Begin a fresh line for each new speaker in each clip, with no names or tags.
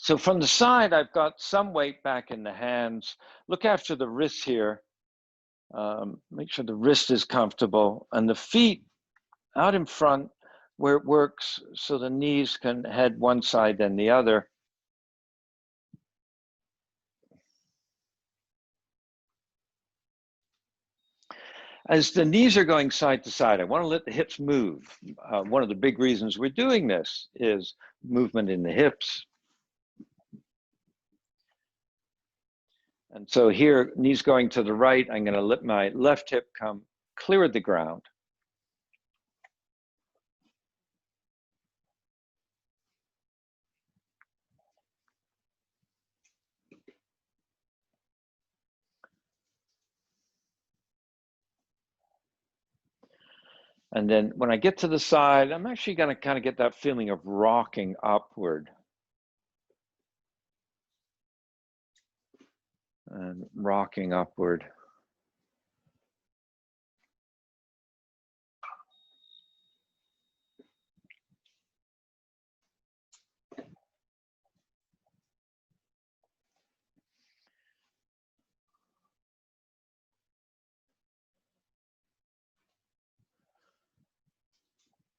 So from the side, I've got some weight back in the hands. Look after the wrists here. Make sure the wrist is comfortable, and the feet out in front where it works, so the knees can head one side then the other. As the knees are going side to side, I want to let the hips move. One of the big reasons we're doing this is movement in the hips. And so here, knees going to the right, I'm going to let my left hip come clear of the ground. And then when I get to the side, I'm actually going to kind of get that feeling of rocking upward. And rocking upward.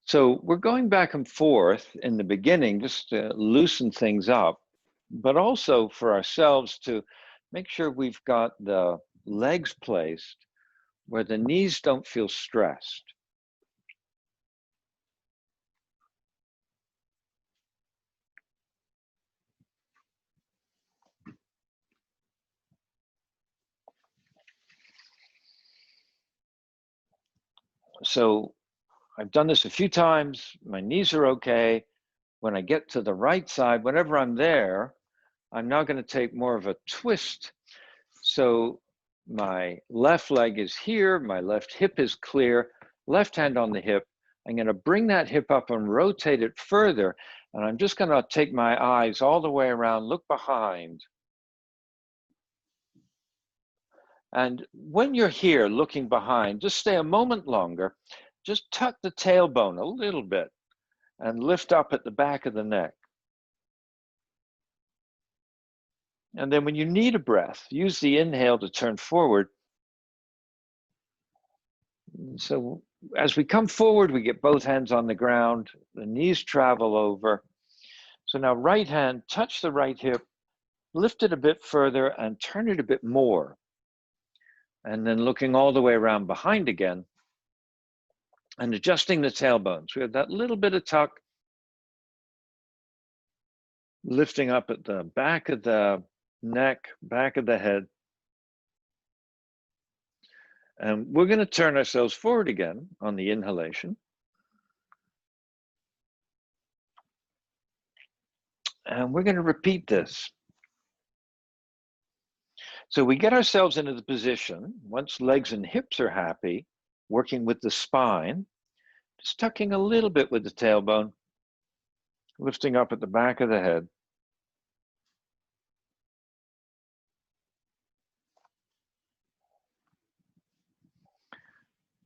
So we're going back and forth in the beginning just to loosen things up, but also for ourselves to make sure we've got the legs placed where the knees don't feel stressed. So I've done this a few times. My knees are okay. When I get to the right side, whenever I'm there, I'm now going to take more of a twist. So my left leg is here, my left hip is clear, left hand on the hip. I'm going to bring that hip up and rotate it further. And I'm just going to take my eyes all the way around, look behind. And when you're here looking behind, just stay a moment longer. Just tuck the tailbone a little bit and lift up at the back of the neck. And then when you need a breath, use the inhale to turn forward. So as we come forward, we get both hands on the ground, the knees travel over. So now right hand, touch the right hip, lift it a bit further and turn it a bit more. And then looking all the way around behind again and adjusting the tailbones. We have that little bit of tuck, lifting up at the back of the neck, back of the head. And we're going to turn ourselves forward again on the inhalation. And we're going to repeat this. So we get ourselves into the position, once legs and hips are happy, working with the spine, just tucking a little bit with the tailbone, lifting up at the back of the head.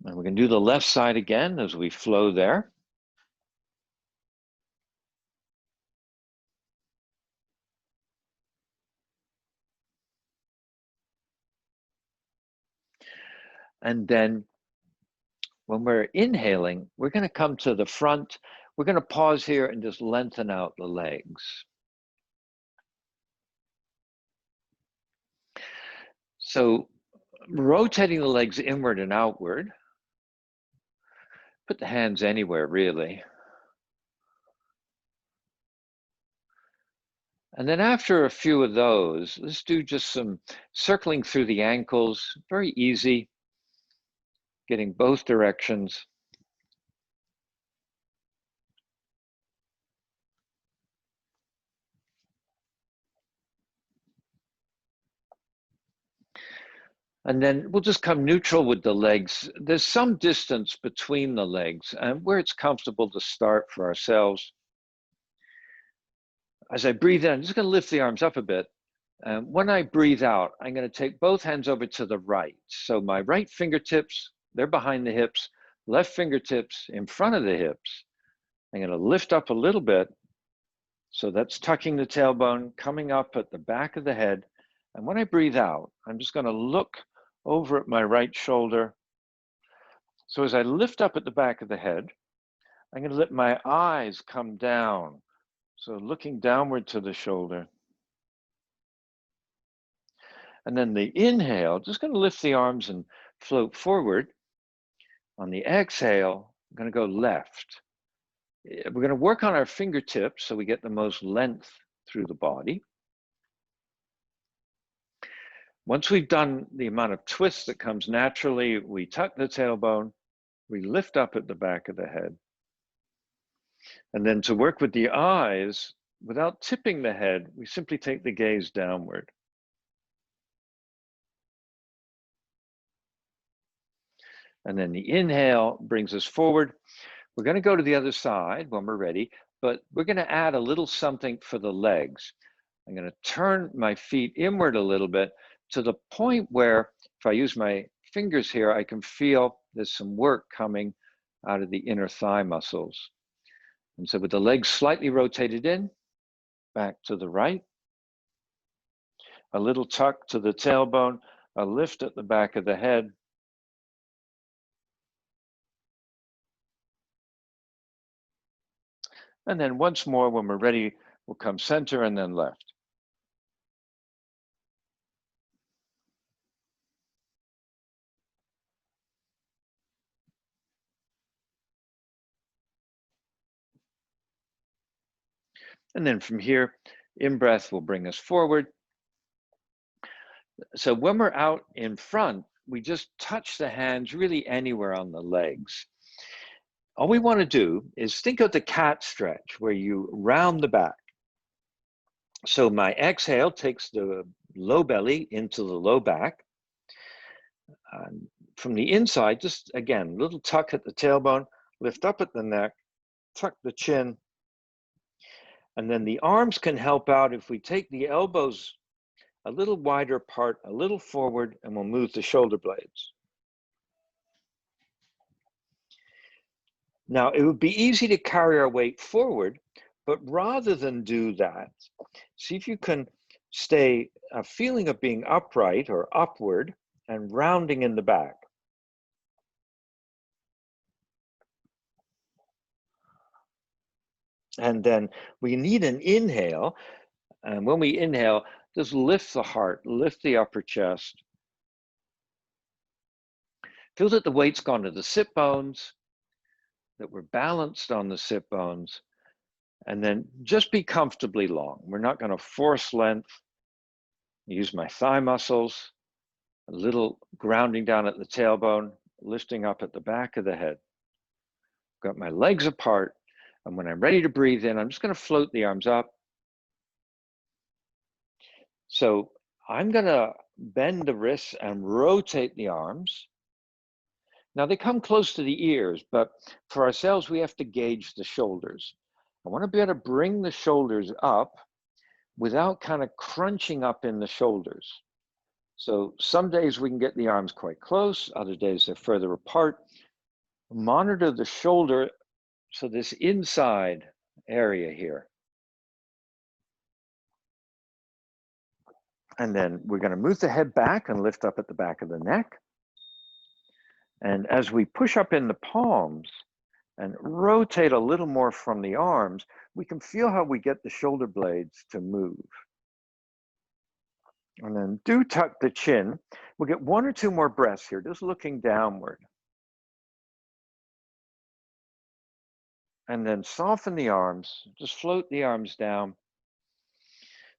And we can do the left side again as we flow there. And then when we're inhaling, we're going to come to the front. We're going to pause here and just lengthen out the legs. So rotating the legs inward and outward. Put the hands anywhere, really. And then after a few of those, let's do just some circling through the ankles. Very easy. Getting both directions. And then we'll just come neutral with the legs. There's some distance between the legs and where it's comfortable to start for ourselves. As I breathe in, I'm just going to lift the arms up a bit. When I breathe out, I'm going to take both hands over to the right. So my right fingertips, they're behind the hips, left fingertips in front of the hips. I'm going to lift up a little bit, So that's tucking the tailbone, coming up at the back of the head. And when I breathe out, I'm just going to look over at my right shoulder. So as I lift up at the back of the head, I'm going to let my eyes come down. So looking downward to the shoulder. And then the inhale, just going to lift the arms and float forward. On the exhale, I'm going to go left. We're going to work on our fingertips so we get the most length through the body. Once we've done the amount of twist that comes naturally, we tuck the tailbone, we lift up at the back of the head. And then to work with the eyes, without tipping the head, we simply take the gaze downward. And then the inhale brings us forward. We're going to go to the other side when we're ready, but we're going to add a little something for the legs. I'm going to turn my feet inward a little bit to the point where if I use my fingers here, I can feel there's some work coming out of the inner thigh muscles. And so with the legs slightly rotated in, back to the right, a little tuck to the tailbone, a lift at the back of the head, and then once more, when we're ready, we'll come center and then left. And then from here, in-breath will bring us forward. So when we're out in front, we just touch the hands really anywhere on the legs. All we want to do is think of the cat stretch where you round the back. So my exhale takes the low belly into the low back. From the inside, just again, little tuck at the tailbone, lift up at the neck, tuck the chin. And then the arms can help out if we take the elbows a little wider apart, a little forward, and we'll move the shoulder blades. Now, it would be easy to carry our weight forward, but rather than do that, see if you can stay a feeling of being upright or upward and rounding in the back. And then we need an inhale. And when we inhale, just lift the heart, lift the upper chest. Feel that the weight's gone to the sit bones, that we're balanced on the sit bones, and then just be comfortably long. We're not going to force length. Use my thigh muscles, a little grounding down at the tailbone, lifting up at the back of the head. Got my legs apart, and when I'm ready to breathe in, I'm just going to float the arms up. So I'm going to bend the wrists and rotate the arms. Now they come close to the ears, but for ourselves, we have to gauge the shoulders. I want to be able to bring the shoulders up without kind of crunching up in the shoulders. So some days we can get the arms quite close, other days they're further apart. Monitor the shoulder, so this inside area here. And then we're going to move the head back and lift up at the back of the neck. And as we push up in the palms and rotate a little more from the arms, we can feel how we get the shoulder blades to move. And then do tuck the chin. We'll get 1 or 2 more breaths here, just looking downward. And then soften the arms, just float the arms down.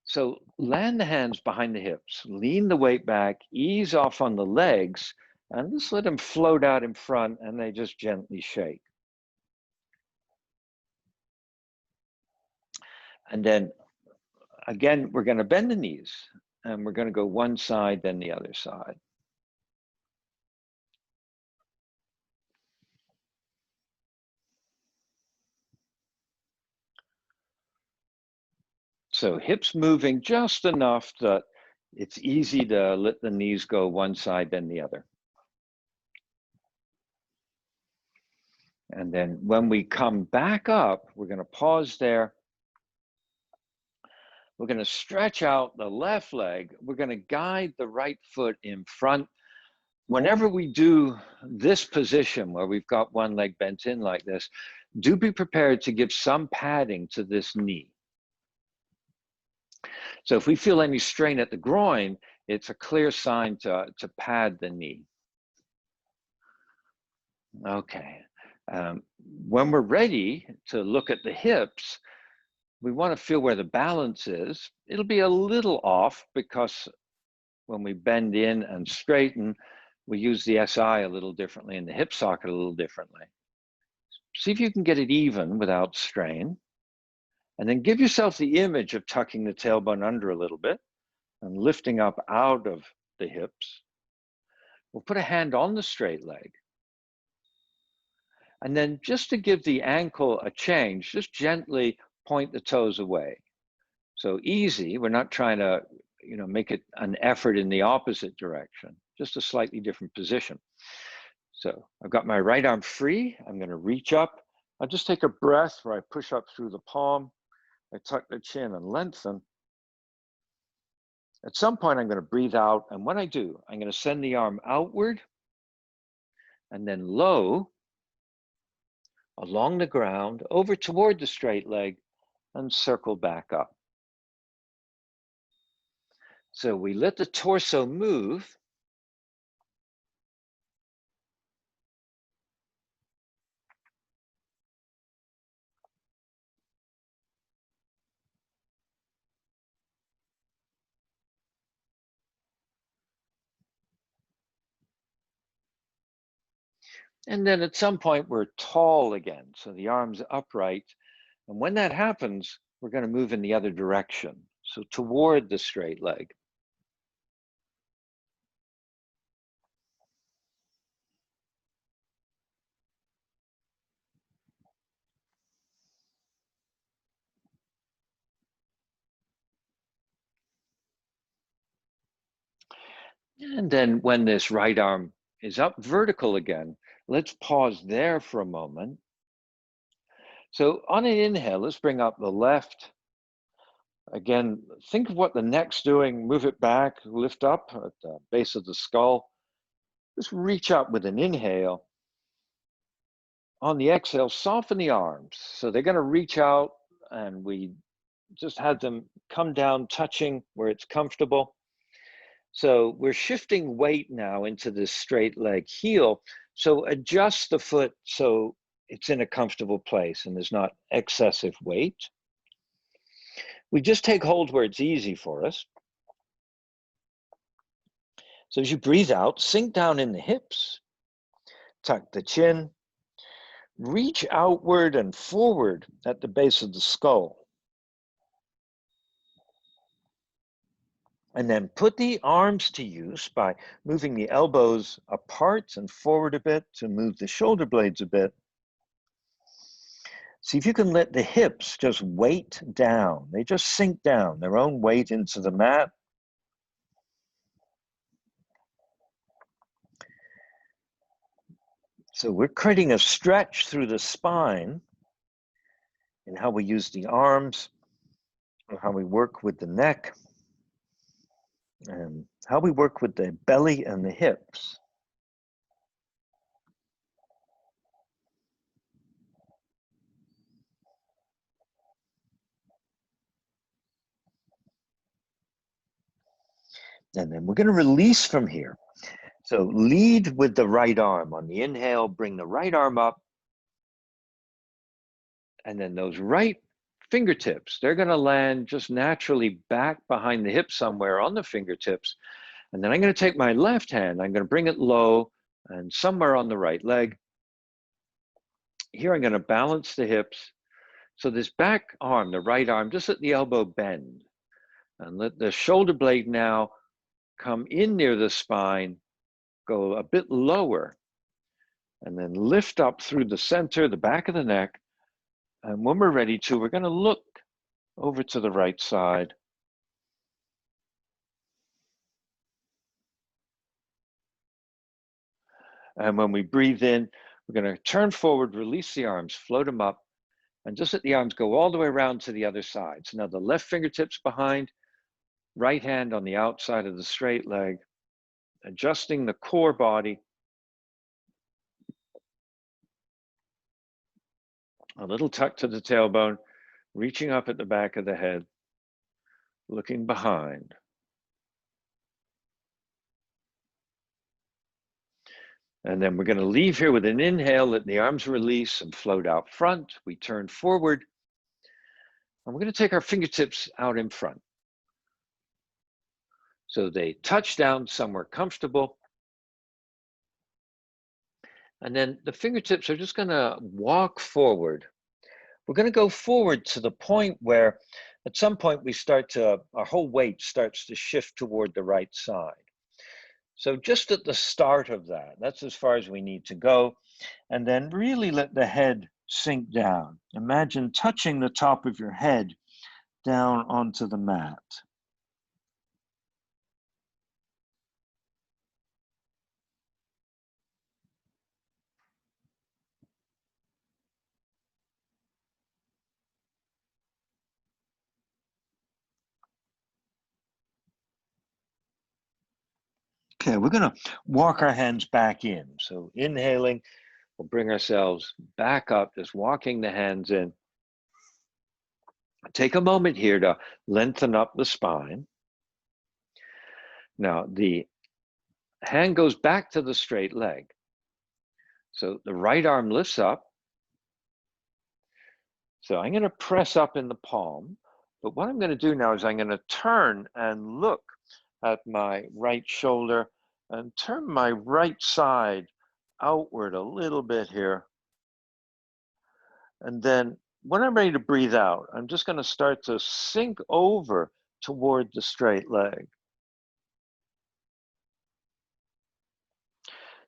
So land the hands behind the hips, lean the weight back, ease off on the legs, and just let them float out in front, and they just gently shake. And then again, we're going to bend the knees, and we're going to go one side, then the other side. So hips moving just enough that it's easy to let the knees go one side, then the other. And then when we come back up, we're going to pause there. We're going to stretch out the left leg. We're going to guide the right foot in front. Whenever we do this position where we've got one leg bent in like this, do be prepared to give some padding to this knee. So if we feel any strain at the groin, it's a clear sign to pad the knee. Okay. When we're ready to look at the hips, we want to feel where the balance is. It'll be a little off because when we bend in and straighten, we use the SI a little differently and the hip socket a little differently. See if you can get it even without strain. And then give yourself the image of tucking the tailbone under a little bit and lifting up out of the hips. We'll put a hand on the straight leg. And then just to give the ankle a change, just gently point the toes away. So easy, we're not trying to make it an effort in the opposite direction, just a slightly different position. So I've got my right arm free. I'm going to reach up. I'll just take a breath where I push up through the palm. I tuck the chin and lengthen. At some point, I'm going to breathe out. And when I do, I'm going to send the arm outward and then low along the ground, over toward the straight leg, and circle back up. So we let the torso move. And then at some point, we're tall again. So the arm's upright. And when that happens, we're going to move in the other direction. So toward the straight leg. And then when this right arm is up vertical again, let's pause there for a moment. So on an inhale, let's bring up the left. Again, think of what the neck's doing. Move it back, lift up at the base of the skull. Just reach up with an inhale. On the exhale, soften the arms. So they're going to reach out, and we just had them come down, touching where it's comfortable. So we're shifting weight now into this straight leg heel. So adjust the foot so it's in a comfortable place and there's not excessive weight. We just take hold where it's easy for us. So as you breathe out, sink down in the hips, tuck the chin, reach outward and forward at the base of the skull. And then put the arms to use by moving the elbows apart and forward a bit to move the shoulder blades a bit. See if you can let the hips just weight down. They just sink down, their own weight into the mat. So we're creating a stretch through the spine in how we use the arms, or how we work with the neck, and how we work with the belly and the hips. And then we're going to release from here. So lead with the right arm. On the inhale, bring the right arm up. And then those right fingertips, they're going to land just naturally back behind the hip somewhere on the fingertips. And then I'm going to take my left hand, I'm going to bring it low and somewhere on the right leg. Here I'm going to balance the hips. So this back arm, the right arm, just let the elbow bend. And let the shoulder blade now come in near the spine, go a bit lower, and then lift up through the center, the back of the neck. And when we're ready to, we're going to look over to the right side. And when we breathe in, we're going to turn forward, release the arms, float them up, And just let the arms go all the way around to the other side. So now the left fingertips behind, right hand on the outside of the straight leg, adjusting the core body. A little tuck to the tailbone, reaching up at the back of the head, looking behind. And then we're going to leave here with an inhale, let the arms release and float out front. We turn forward. And we're going to take our fingertips out in front. So they touch down somewhere comfortable. And then the fingertips are just going to walk forward. We're going to go forward to the point where at some point our whole weight starts to shift toward the right side. So just at the start of that, that's as far as we need to go. And then really let the head sink down. Imagine touching the top of your head down onto the mat. Okay, we're going to walk our hands back in. So inhaling, we'll bring ourselves back up, just walking the hands in. Take a moment here to lengthen up the spine. Now, the hand goes back to the straight leg. So the right arm lifts up. So I'm going to press up in the palm. But what I'm going to do now is I'm going to turn and look at my right shoulder and turn my right side outward a little bit here. And then when I'm ready to breathe out, I'm just going to start to sink over toward the straight leg.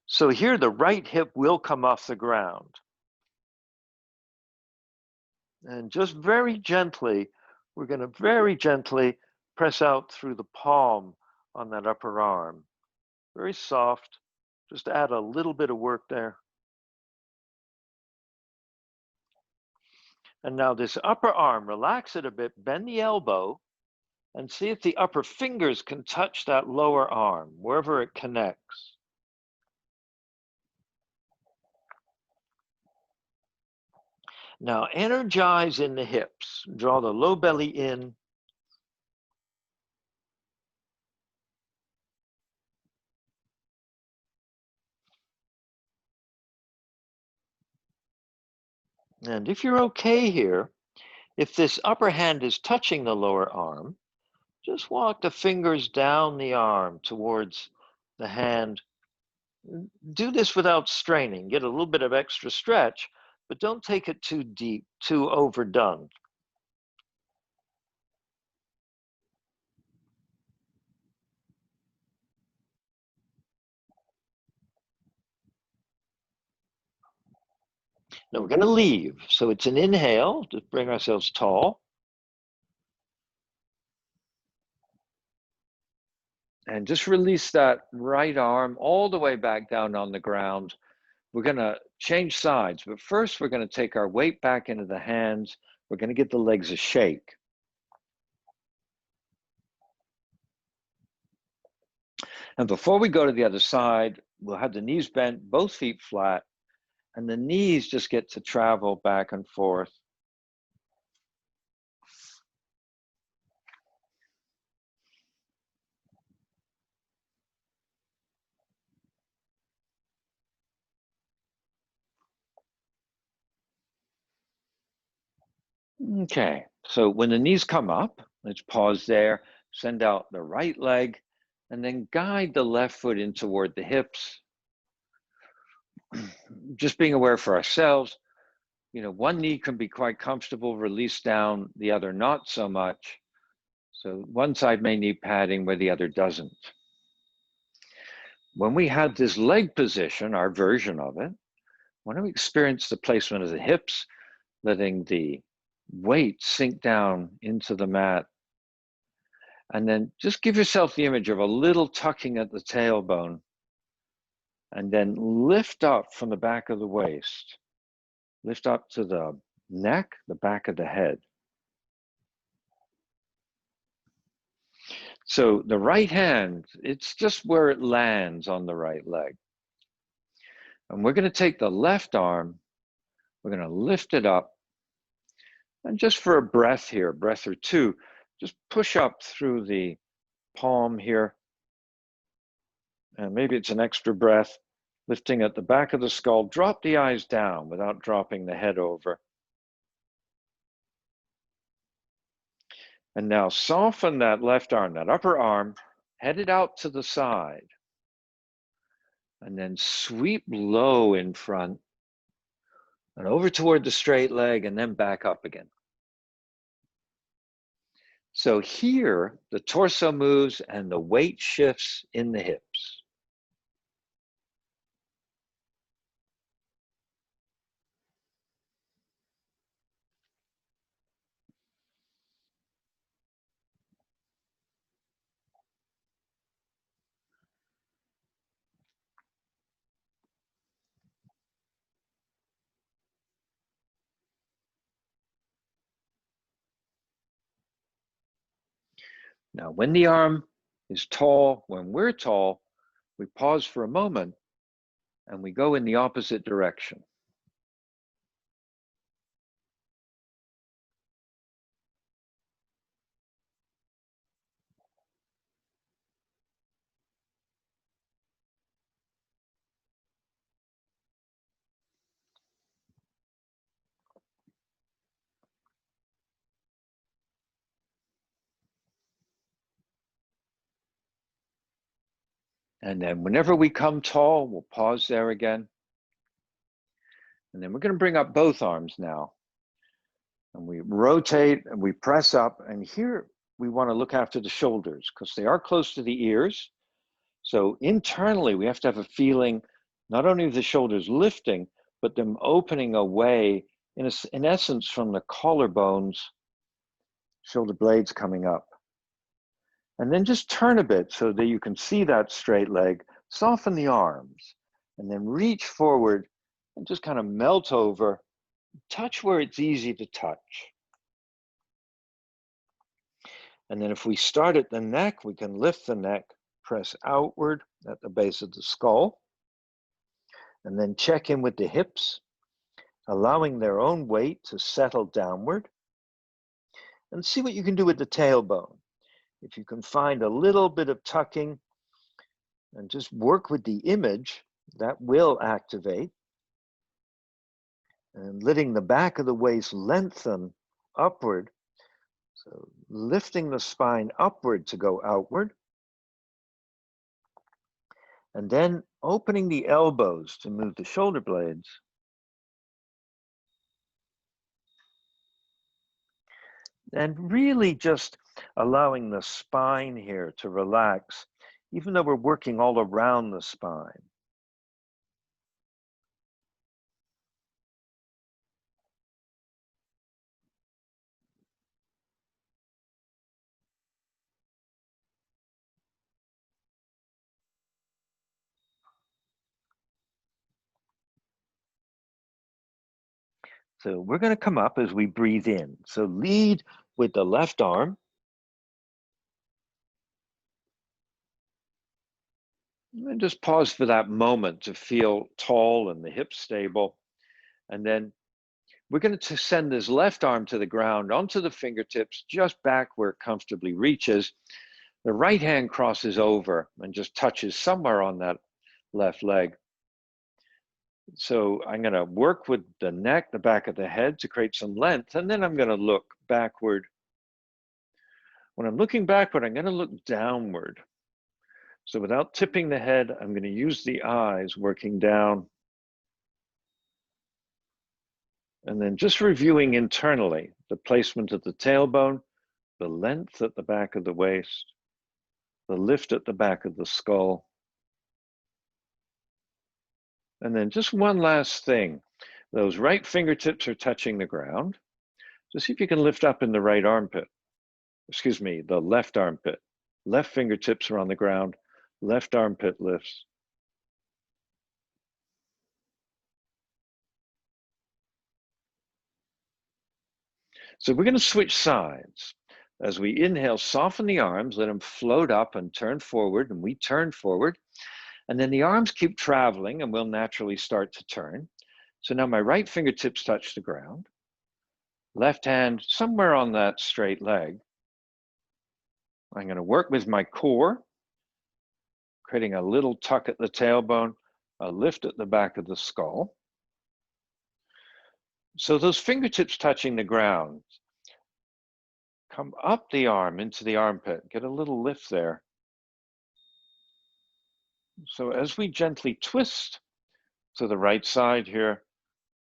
So here the right hip will come off the ground. And just very gently, we're going to very gently press out through the palm on that upper arm. Very soft, just add a little bit of work there. And now this upper arm, relax it a bit, bend the elbow, and see if the upper fingers can touch that lower arm, wherever it connects. Now energize in the hips, draw the low belly in. And if you're okay here, if this upper hand is touching the lower arm, just walk the fingers down the arm towards the hand. Do this without straining. Get a little bit of extra stretch, but don't take it too deep, too overdone. Now we're going to leave. So it's an inhale to bring ourselves tall. And just release that right arm all the way back down on the ground. We're going to change sides, but first we're going to take our weight back into the hands. We're going to give the legs a shake. And before we go to the other side, we'll have the knees bent, both feet flat, and the knees just get to travel back and forth. Okay, so when the knees come up, let's pause there, send out the right leg, and then guide the left foot in toward the hips. Just being aware for ourselves, one knee can be quite comfortable, release down, the other not so much. So one side may need padding where the other doesn't. When we have this leg position, our version of it, when we experience the placement of the hips, letting the weight sink down into the mat, and then just give yourself the image of a little tucking at the tailbone, and then lift up from the back of the waist. Lift up to the neck, the back of the head. So the right hand, it's just where it lands on the right leg. And we're going to take the left arm, we're going to lift it up, and just for a breath here, breath or two, just push up through the palm here. And maybe it's an extra breath, lifting at the back of the skull. Drop the eyes down without dropping the head over. And now soften that left arm, that upper arm, head it out to the side. And then sweep low in front and over toward the straight leg and then back up again. So here, the torso moves and the weight shifts in the hips. Now, when the arm is tall, when we're tall, we pause for a moment and we go in the opposite direction. And then whenever we come tall, we'll pause there again. And then we're going to bring up both arms now. And we rotate and we press up. And here we want to look after the shoulders because they are close to the ears. So internally, we have to have a feeling not only of the shoulders lifting, but them opening away, in essence, from the collarbones, shoulder blades coming up. And then just turn a bit so that you can see that straight leg, soften the arms, and then reach forward and just kind of melt over, touch where it's easy to touch. And then if we start at the neck, we can lift the neck, press outward at the base of the skull, and then check in with the hips, allowing their own weight to settle downward, and see what you can do with the tailbone. If you can find a little bit of tucking and just work with the image, that will activate. And letting the back of the waist lengthen upward. So lifting the spine upward to go outward. And then opening the elbows to move the shoulder blades. And really just allowing the spine here to relax, even though we're working all around the spine. So we're going to come up as we breathe in. So lead with the left arm. And just pause for that moment to feel tall and the hips stable. And then we're going to send this left arm to the ground, onto the fingertips, just back where it comfortably reaches. The right hand crosses over and just touches somewhere on that left leg. So I'm going to work with the neck, the back of the head to create some length, and then I'm going to look backward. When I'm looking backward, I'm going to look downward. So without tipping the head, I'm going to use the eyes working down. And then just reviewing internally the placement of the tailbone, the length at the back of the waist, the lift at the back of the skull. And then just one last thing. Those right fingertips are touching the ground. So see if you can lift up in the right armpit. Excuse me, the left armpit. Left fingertips are on the ground. Left armpit lifts. So we're going to switch sides. As we inhale, soften the arms, let them float up and turn forward, and we turn forward. And then the arms keep traveling, and we'll naturally start to turn. So now my right fingertips touch the ground, left hand somewhere on that straight leg. I'm going to work with my core, creating a little tuck at the tailbone, a lift at the back of the skull. So those fingertips touching the ground, come up the arm into the armpit, get a little lift there. So as we gently twist to the right side here,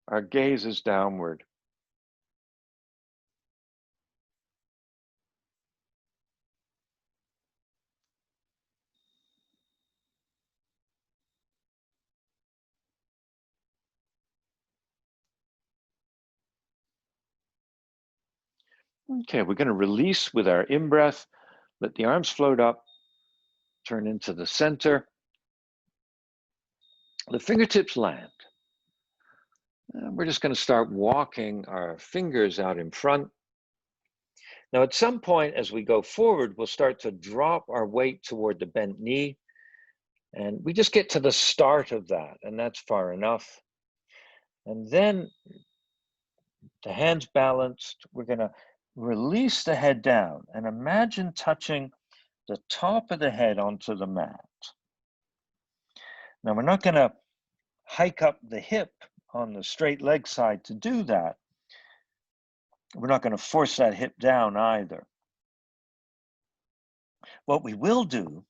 our gaze is downward. Okay, we're going to release with our in-breath, let the arms float up, turn into the center. The fingertips land. And we're just going to start walking our fingers out in front. Now, at some point as we go forward, we'll start to drop our weight toward the bent knee. And we just get to the start of that, and that's far enough. And then the hands balanced, we're going to release the head down and imagine touching the top of the head onto the mat. Now, we're not going to hike up the hip on the straight leg side to do that. We're not going to force that hip down either. What we will do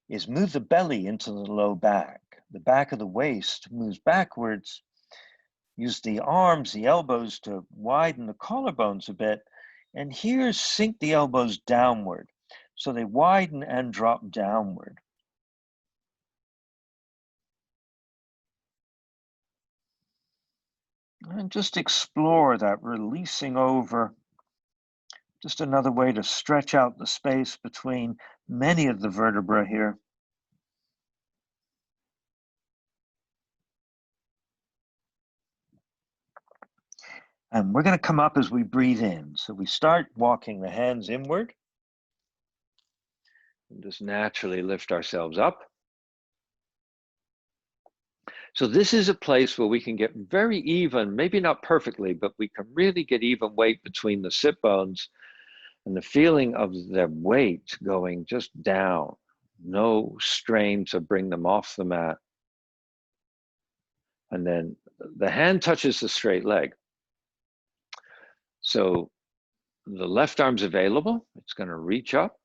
is move the belly into the low back. The back of the waist moves backwards. Use the arms, the elbows to widen the collarbones a bit. And here, sink the elbows downward. So they widen and drop downward. And just explore that releasing over. Just another way to stretch out the space between many of the vertebrae here. And we're going to come up as we breathe in. So we start walking the hands inward. And just naturally lift ourselves up. So this is a place where we can get very even, maybe not perfectly, but we can really get even weight between the sit bones and the feeling of their weight going just down. No strain to bring them off the mat. And then the hand touches the straight leg. So the left arm's available. It's going to reach up.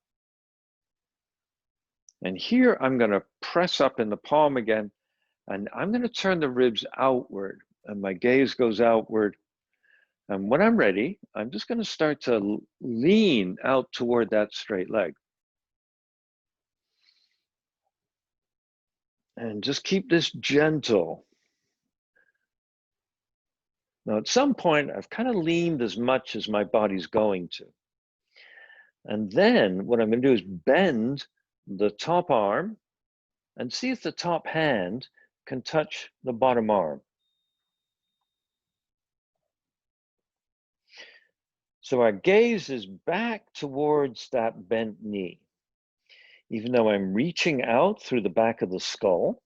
And here I'm going to press up in the palm again. And I'm going to turn the ribs outward. And my gaze goes outward. And when I'm ready, I'm just going to start to lean out toward that straight leg. And just keep this gentle. Now, at some point, I've kind of leaned as much as my body's going to. And then what I'm going to do is bend the top arm and see if the top hand can touch the bottom arm. So our gaze is back towards that bent knee. Even though I'm reaching out through the back of the skull,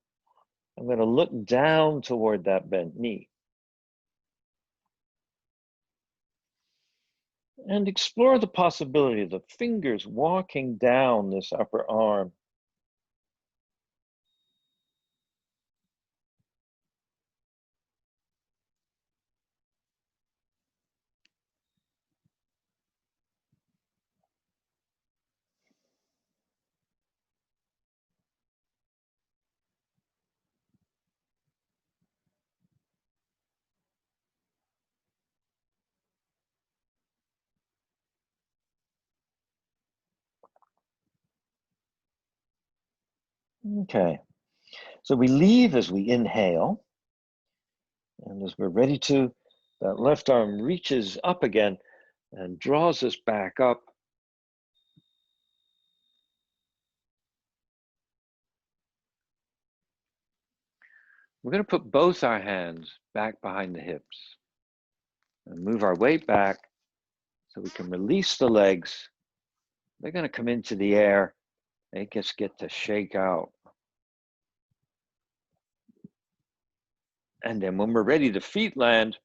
I'm going to look down toward that bent knee. And explore the possibility of the fingers walking down this upper arm. Okay, so we leave as we inhale. And as we're ready to, that left arm reaches up again and draws us back up. We're going to put both our hands back behind the hips. And move our weight back so we can release the legs. They're going to come into the air. They just get to shake out. And then when we're ready, the feet land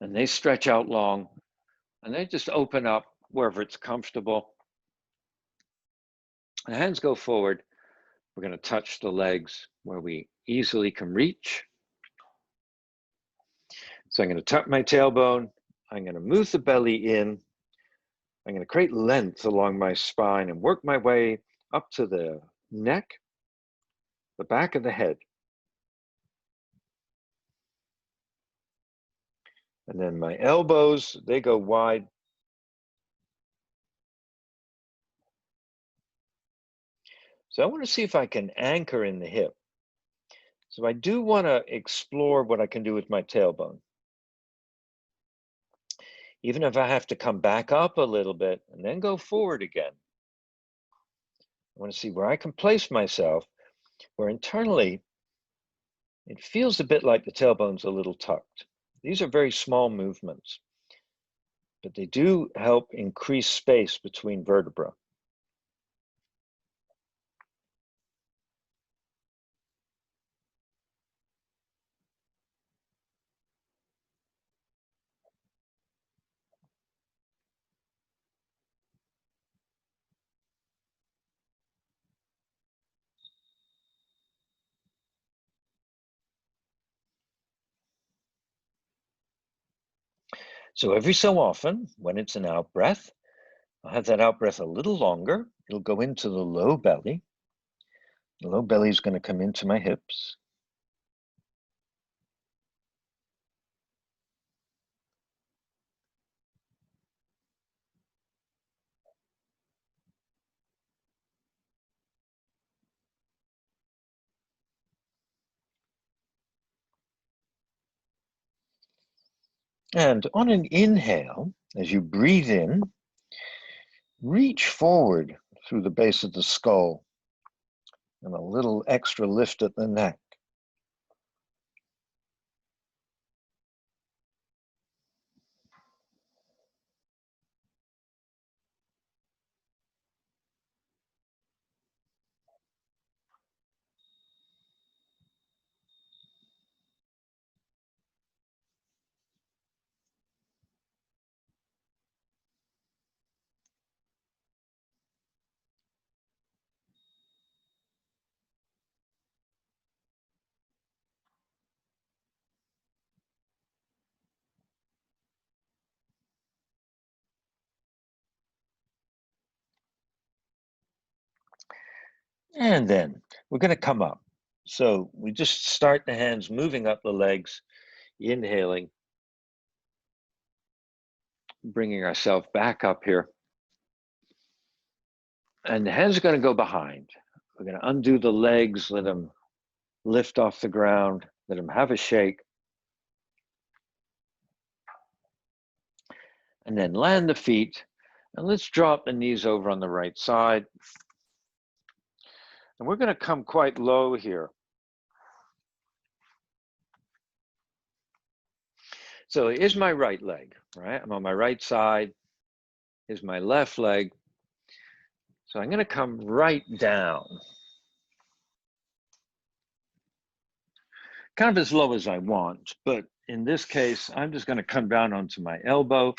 and they stretch out long and they just open up wherever it's comfortable. The hands go forward. We're going to touch the legs where we easily can reach. So I'm going to tuck my tailbone. I'm going to move the belly in. I'm going to create length along my spine and work my way up to the neck, the back of the head. And then my elbows, they go wide. So I want to see if I can anchor in the hip. So I do want to explore what I can do with my tailbone. Even if I have to come back up a little bit and then go forward again. I want to see where I can place myself, where internally it feels a bit like the tailbone's a little tucked. These are very small movements, but they do help increase space between vertebrae. So every so often, when it's an out breath, I'll have that out breath a little longer. It'll go into the low belly. The low belly is going to come into my hips. And on an inhale, as you breathe in, reach forward through the base of the skull and a little extra lift at the neck. And then we're going to come up. So we just start the hands moving up the legs, inhaling, bringing ourselves back up here. And the hands are going to go behind. We're going to undo the legs, let them lift off the ground, let them have a shake. And then land the feet. And let's drop the knees over on the right side. And we're going to come quite low here. So here's my right leg, right? I'm on my right side. Here's my left leg. So I'm going to come right down. Kind of as low as I want, but in this case, I'm just going to come down onto my elbow.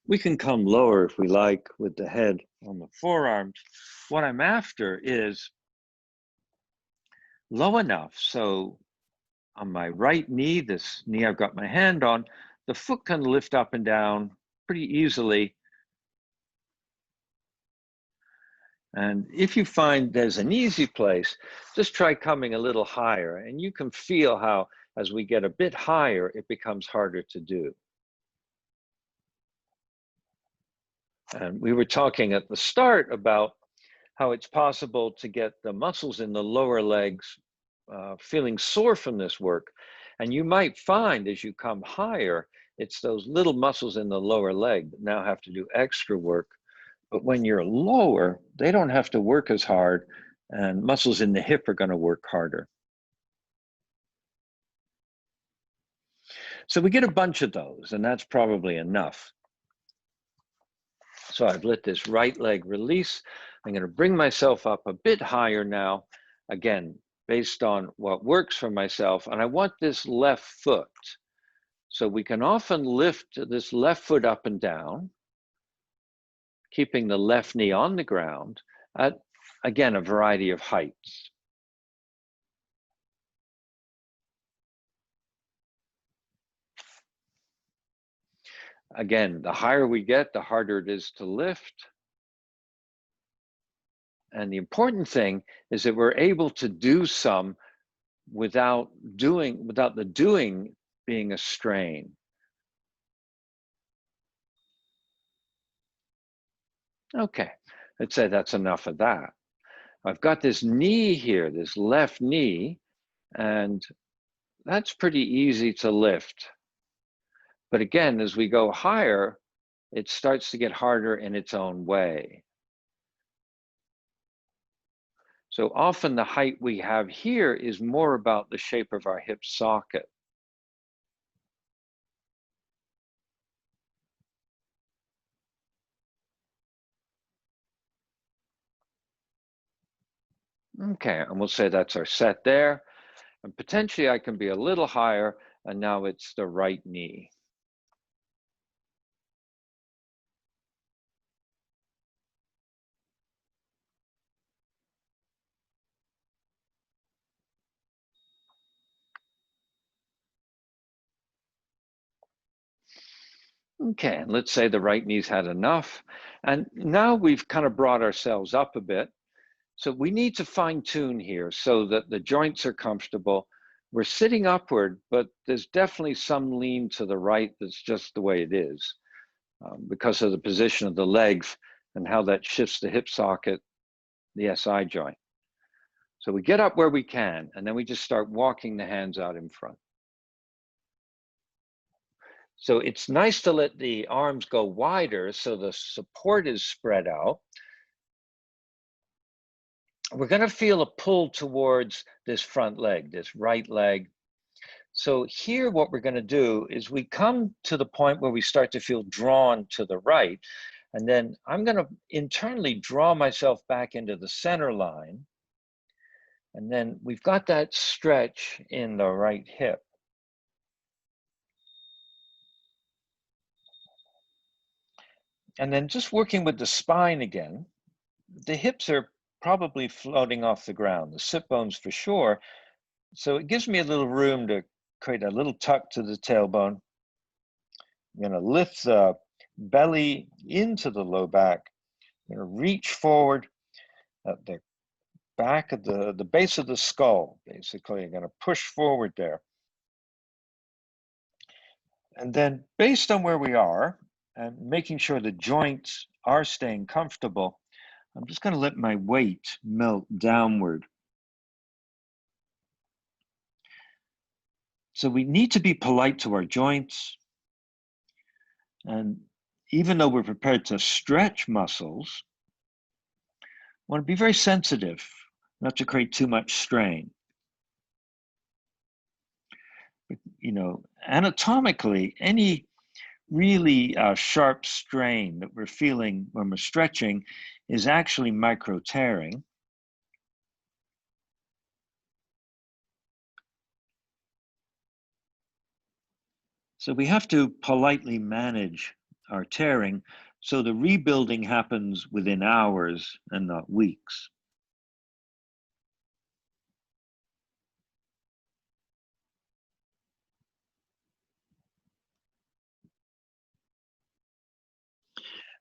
We can come lower if we like with the head on the forearms. What I'm after is low enough so on my right knee, this knee I've got my hand on, the foot can lift up and down pretty easily. And if you find there's an easy place, just try coming a little higher, and you can feel how as we get a bit higher, it becomes harder to do. And we were talking at the start about how it's possible to get the muscles in the lower legs feeling sore from this work. And you might find as you come higher, it's those little muscles in the lower leg that now have to do extra work. But when you're lower, they don't have to work as hard, and muscles in the hip are going to work harder. So we get a bunch of those, and that's probably enough. So I've let this right leg release. I'm going to bring myself up a bit higher now, again, based on what works for myself. And I want this left foot. So we can often lift this left foot up and down, keeping the left knee on the ground at, again, a variety of heights. Again, the higher we get, the harder it is to lift. And the important thing is that we're able to do some without the doing being a strain. Okay, let's say that's enough of that. I've got this knee here, this left knee, and that's pretty easy to lift. But again, as we go higher, it starts to get harder in its own way. So often the height we have here is more about the shape of our hip socket. Okay, and we'll say that's our set there. And potentially I can be a little higher, and now it's the right knee. Okay, and let's say the right knee's had enough. And now we've kind of brought ourselves up a bit. So we need to fine tune here so that the joints are comfortable. We're sitting upward, but there's definitely some lean to the right. That's just the way it is because of the position of the legs and how that shifts the hip socket, the SI joint. So we get up where we can, and then we just start walking the hands out in front. So it's nice to let the arms go wider so the support is spread out. We're going to feel a pull towards this front leg, this right leg. So here what we're going to do is we come to the point where we start to feel drawn to the right. And then I'm going to internally draw myself back into the center line. And then we've got that stretch in the right hip. And then just working with the spine again, the hips are probably floating off the ground, the sit bones for sure. So it gives me a little room to create a little tuck to the tailbone. I'm going to lift the belly into the low back. I'm going to reach forward at the back of the base of the skull, basically. I'm going to push forward there. And then based on where we are, and making sure the joints are staying comfortable, I'm just going to let my weight melt downward. So we need to be polite to our joints. And even though we're prepared to stretch muscles, we want to be very sensitive, not to create too much strain. You know, anatomically, any really sharp strain that we're feeling when we're stretching is actually micro tearing. So we have to politely manage our tearing so the rebuilding happens within hours and not weeks.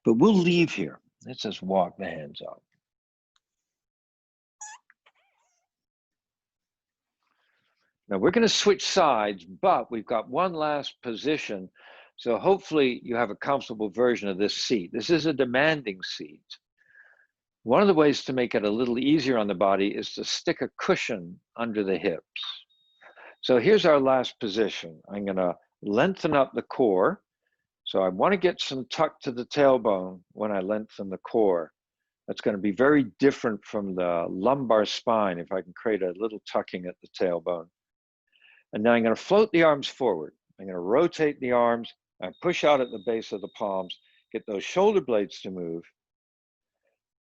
But we'll leave here. Let's just walk the hands up. Now we're going to switch sides, but we've got one last position. So hopefully you have a comfortable version of this seat. This is a demanding seat. One of the ways to make it a little easier on the body is to stick a cushion under the hips. So here's our last position. I'm going to lengthen up the core. So I want to get some tuck to the tailbone when I lengthen the core. That's going to be very different from the lumbar spine if I can create a little tucking at the tailbone. And now I'm going to float the arms forward. I'm going to rotate the arms and push out at the base of the palms, get those shoulder blades to move.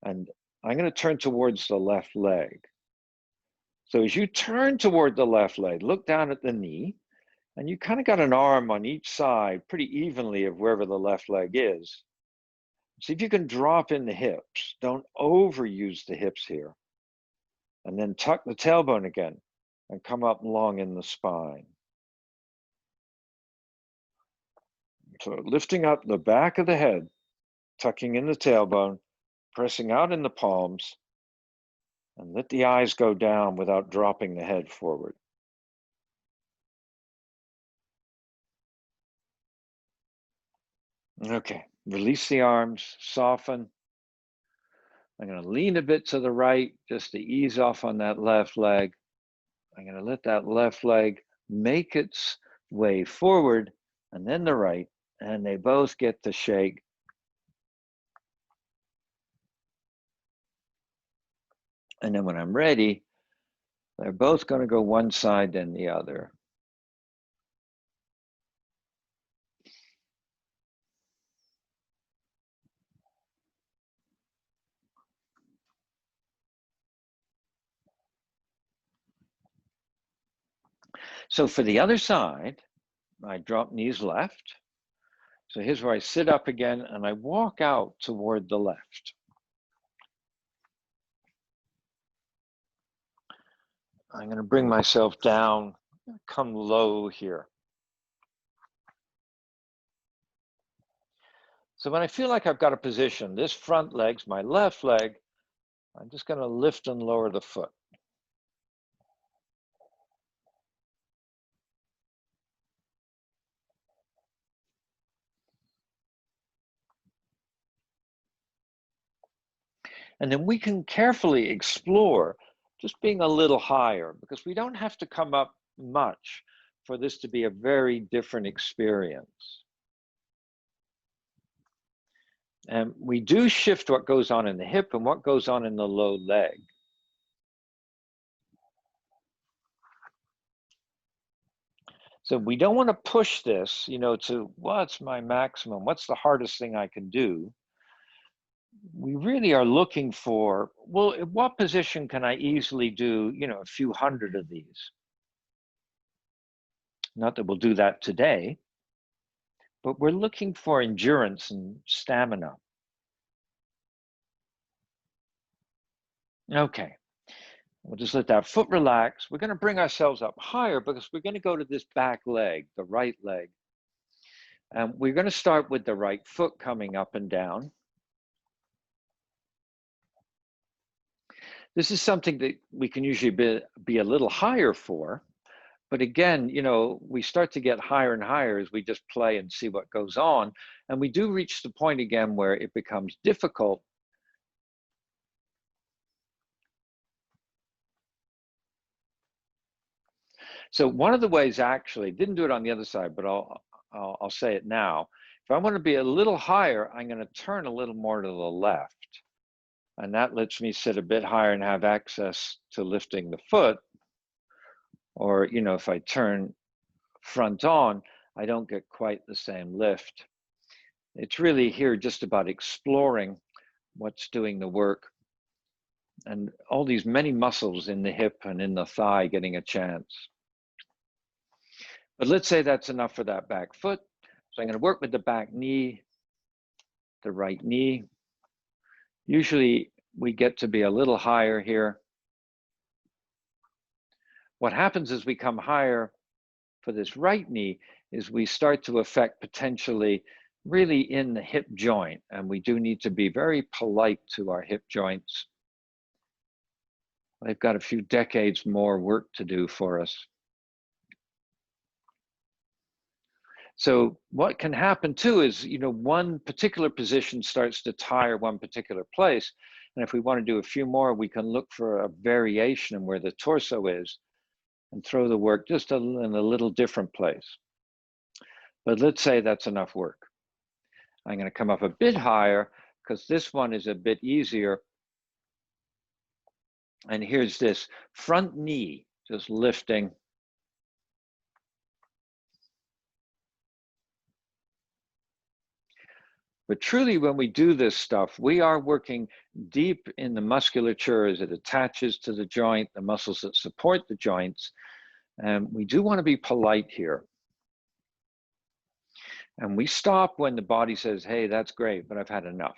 And I'm going to turn towards the left leg. So as you turn toward the left leg, look down at the knee, and you kind of got an arm on each side pretty evenly of wherever the left leg is. See if you can drop in the hips. Don't overuse the hips here. And then tuck the tailbone again and come up long in the spine. So lifting up the back of the head, tucking in the tailbone, pressing out in the palms, and let the eyes go down without dropping the head forward. Okay, release the arms, soften. I'm going to lean a bit to the right just to ease off on that left leg. I'm going to let that left leg make its way forward and then the right, and they both get to shake. And then when I'm ready, they're both going to go one side then the other. So for the other side, I drop knees left. So here's where I sit up again and I walk out toward the left. I'm going to bring myself down, come low here. So when I feel like I've got a position, this front leg's my left leg, I'm just going to lift and lower the foot. And then we can carefully explore just being a little higher, because we don't have to come up much for this to be a very different experience. And we do shift what goes on in the hip and what goes on in the low leg. So we don't want to push this, to what's my maximum, what's the hardest thing I can do. We really are looking for, well, at what position can I easily do, a few hundred of these? Not that we'll do that today, but we're looking for endurance and stamina. Okay, we'll just let that foot relax. We're going to bring ourselves up higher because we're going to go to this back leg, the right leg. And we're going to start with the right foot coming up and down. This is something that we can usually be a little higher for. But again, we start to get higher and higher as we just play and see what goes on. And we do reach the point again where it becomes difficult. So one of the ways, actually, didn't do it on the other side, but I'll say it now. If I want to be a little higher, I'm going to turn a little more to the left. And that lets me sit a bit higher and have access to lifting the foot. Or, if I turn front on, I don't get quite the same lift. It's really here just about exploring what's doing the work, and all these many muscles in the hip and in the thigh getting a chance. But let's say that's enough for that back foot. So I'm going to work with the back knee, the right knee. Usually we get to be a little higher here. What happens as we come higher for this right knee is we start to affect potentially really in the hip joint, and we do need to be very polite to our hip joints. They've got a few decades more work to do for us. So what can happen too is, one particular position starts to tire one particular place. And if we want to do a few more, we can look for a variation in where the torso is and throw the work just in a little different place. But let's say that's enough work. I'm going to come up a bit higher because this one is a bit easier. And here's this front knee, just lifting. But truly, when we do this stuff, we are working deep in the musculature as it attaches to the joint, the muscles that support the joints. And we do want to be polite here. And we stop when the body says, hey, that's great, but I've had enough.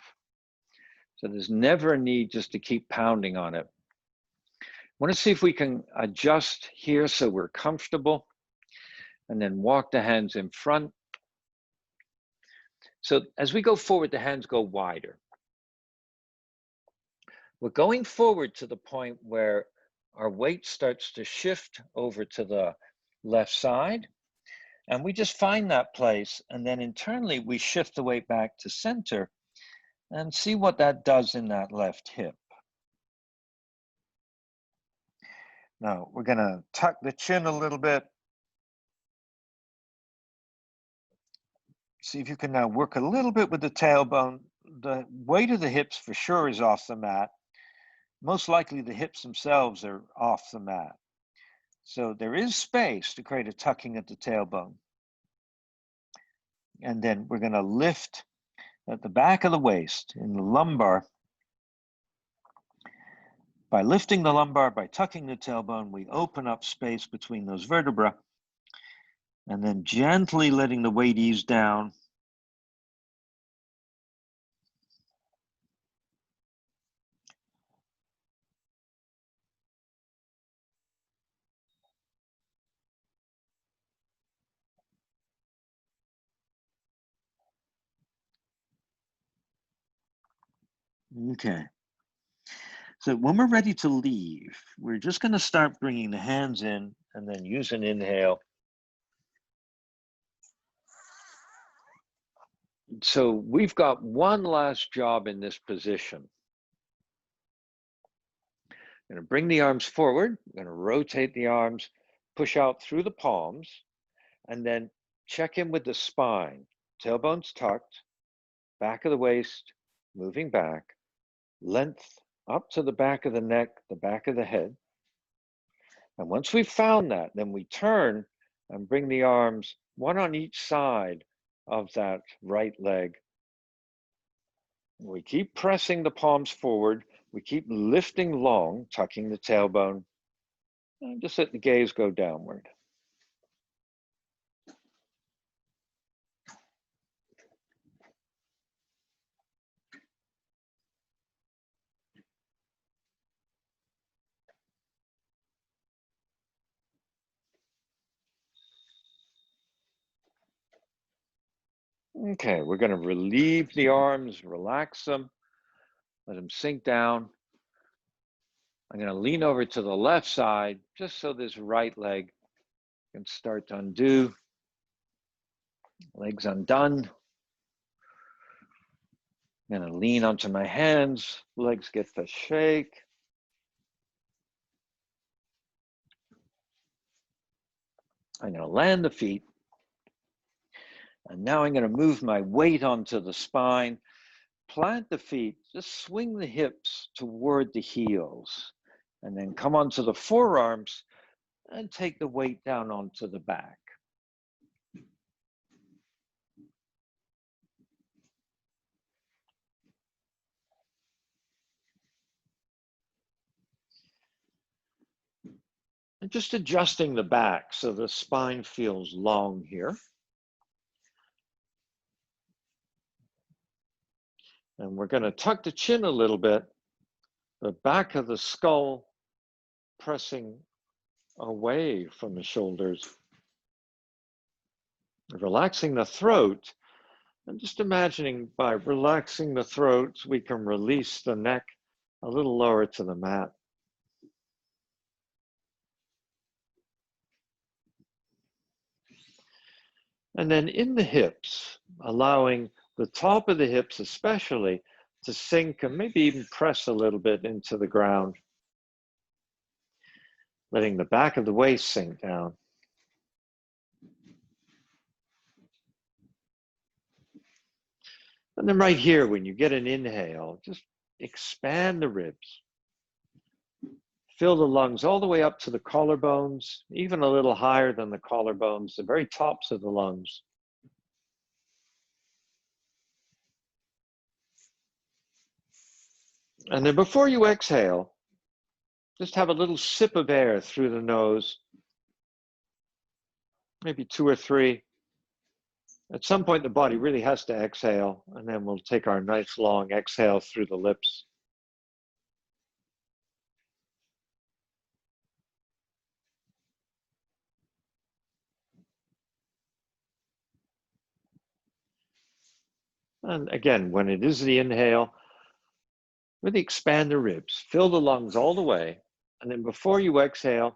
So there's never a need just to keep pounding on it. I want to see if we can adjust here so we're comfortable, and then walk the hands in front. So as we go forward, the hands go wider. We're going forward to the point where our weight starts to shift over to the left side, and we just find that place, and then internally we shift the weight back to center and see what that does in that left hip. Now we're going to tuck the chin a little bit. See if you can now work a little bit with the tailbone. The weight of the hips for sure is off the mat. Most likely the hips themselves are off the mat. So there is space to create a tucking at the tailbone. And then we're going to lift at the back of the waist in the lumbar. By lifting the lumbar, by tucking the tailbone, we open up space between those vertebrae. And then gently letting the weight ease down. Okay. So when we're ready to leave, we're just going to start bringing the hands in and then use an inhale. So we've got one last job in this position. I'm going to bring the arms forward. I'm going to rotate the arms, push out through the palms, and then check in with the spine. Tailbone's tucked, back of the waist, moving back, length up to the back of the neck, the back of the head. And once we've found that, then we turn and bring the arms, one on each side of that right leg. We keep pressing the palms forward. We keep lifting long, tucking the tailbone, and just let the gaze go downward. Okay, we're going to relieve the arms, relax them, let them sink down. I'm going to lean over to the left side just so this right leg can start to undo. Legs undone. I'm going to lean onto my hands, legs get to shake. I'm going to land the feet. And now I'm going to move my weight onto the spine, plant the feet, just swing the hips toward the heels, and then come onto the forearms and take the weight down onto the back. And just adjusting the back so the spine feels long here. And we're going to tuck the chin a little bit, the back of the skull pressing away from the shoulders. Relaxing the throat, and just imagining by relaxing the throat, we can release the neck a little lower to the mat. And then in the hips, allowing the top of the hips especially to sink and maybe even press a little bit into the ground. Letting the back of the waist sink down. And then right here, when you get an inhale, just expand the ribs. Fill the lungs all the way up to the collarbones, even a little higher than the collarbones, the very tops of the lungs. And then before you exhale, just have a little sip of air through the nose, maybe 2 or 3. At some point, the body really has to exhale, and then we'll take our nice long exhale through the lips. And again, when it is the inhale, really expand the ribs, fill the lungs all the way. And then before you exhale,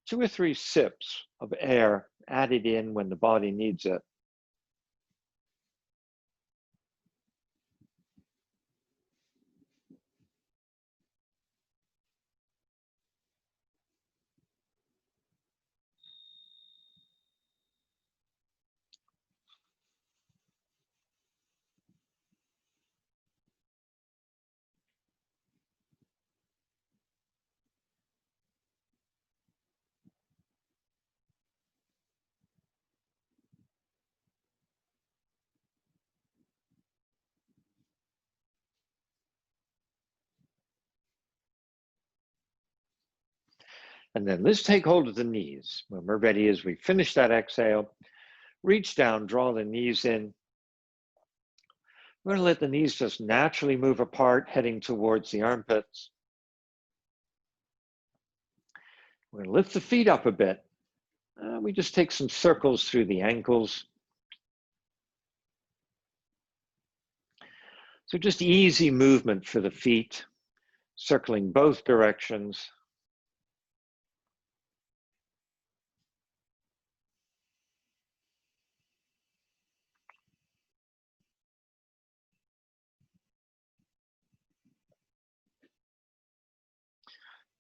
2 or 3 sips of air added in when the body needs it. And then let's take hold of the knees. When we're ready, as we finish that exhale, reach down, draw the knees in. We're going to let the knees just naturally move apart, heading towards the armpits. We're going to lift the feet up a bit. We just take some circles through the ankles. So just easy movement for the feet, circling both directions.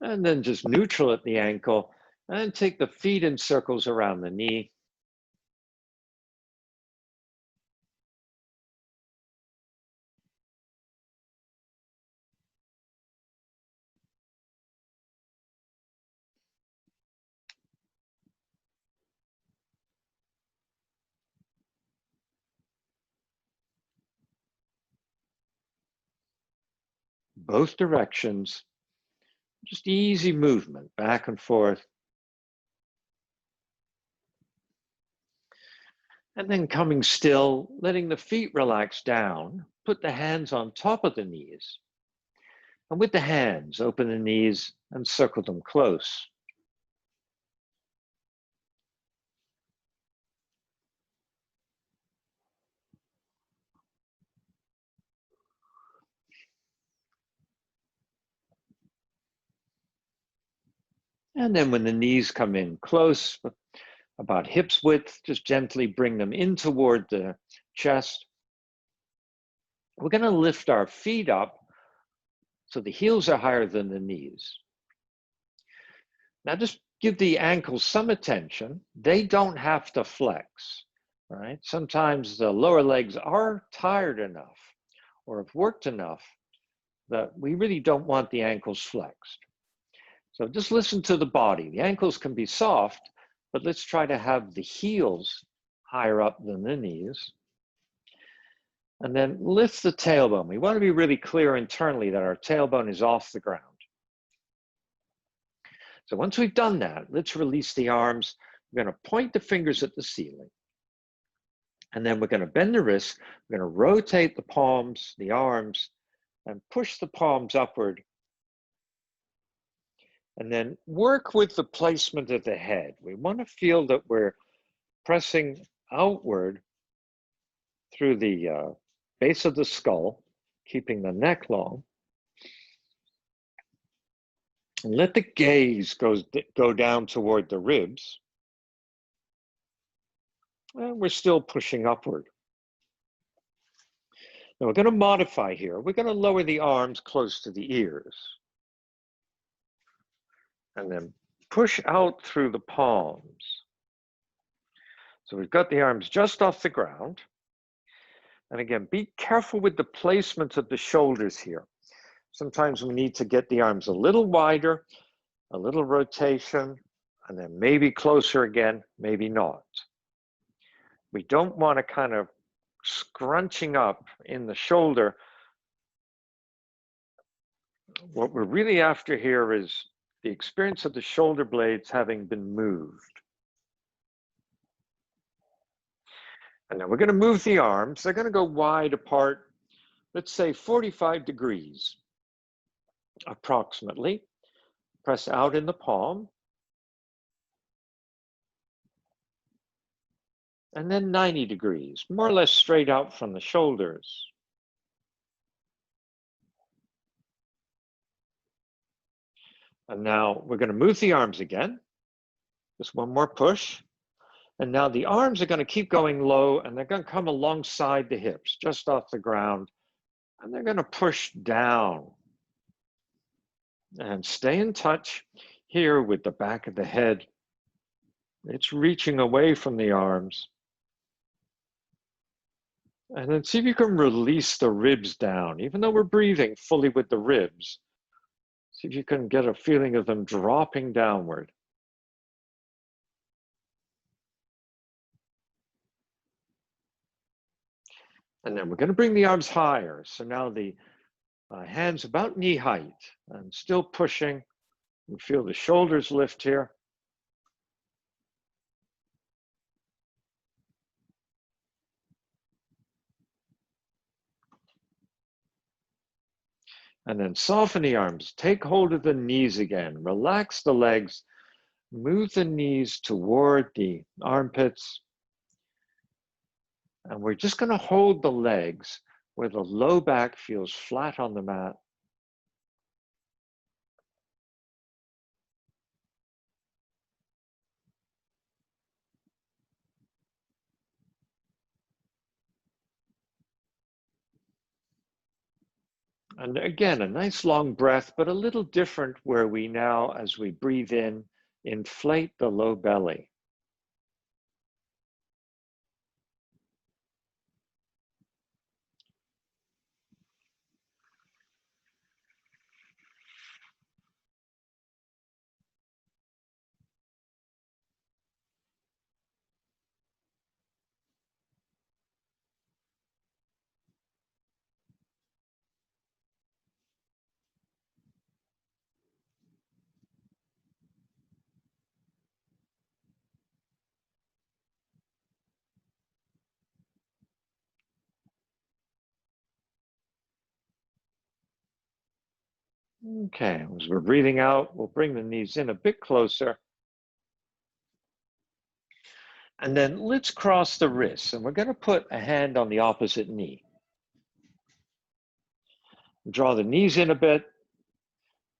And then just neutral at the ankle, and take the feet in circles around the knee. Both directions, just easy movement back and forth. And then coming still, letting the feet relax down, put the hands on top of the knees. And with the hands, open the knees and circle them close. And then when the knees come in close, about hips width, just gently bring them in toward the chest. We're going to lift our feet up so the heels are higher than the knees. Now just give the ankles some attention. They don't have to flex, right? Sometimes the lower legs are tired enough or have worked enough that we really don't want the ankles flexed. So just listen to the body. The ankles can be soft, but let's try to have the heels higher up than the knees. And then lift the tailbone. We want to be really clear internally that our tailbone is off the ground. So once we've done that, let's release the arms. We're going to point the fingers at the ceiling. And then we're going to bend the wrists. We're going to rotate the palms, the arms, and push the palms upward. And then work with the placement of the head. We want to feel that we're pressing outward through the base of the skull, keeping the neck long. And let the gaze go down toward the ribs. And we're still pushing upward. Now we're going to modify here. We're going to lower the arms close to the ears. And then push out through the palms. So we've got the arms just off the ground. And again, be careful with the placement of the shoulders here. Sometimes we need to get the arms a little wider, a little rotation, and then maybe closer again, maybe not. We don't want to kind of scrunching up in the shoulder What we're really after here is the experience of the shoulder blades having been moved. And now we're going to move the arms. They're going to go wide apart, let's say 45 degrees approximately. Press out in the palm. And then 90 degrees, more or less straight out from the shoulders. And now we're going to move the arms again. Just one more push. And now the arms are going to keep going low, and they're going to come alongside the hips, just off the ground. And they're going to push down. And stay in touch here with the back of the head. It's reaching away from the arms. And then see if you can release the ribs down, even though we're breathing fully with the ribs. See if you can get a feeling of them dropping downward. And then we're going to bring the arms higher. So now the hands about knee height and still pushing. You feel the shoulders lift here. And then soften the arms. Take hold of the knees again. Relax the legs. Move the knees toward the armpits. And we're just going to hold the legs where the low back feels flat on the mat. And again, a nice long breath, but a little different where we now, as we breathe in, inflate the low belly. Okay, as we're breathing out, we'll bring the knees in a bit closer. And then let's cross the wrists, and we're going to put a hand on the opposite knee. Draw the knees in a bit.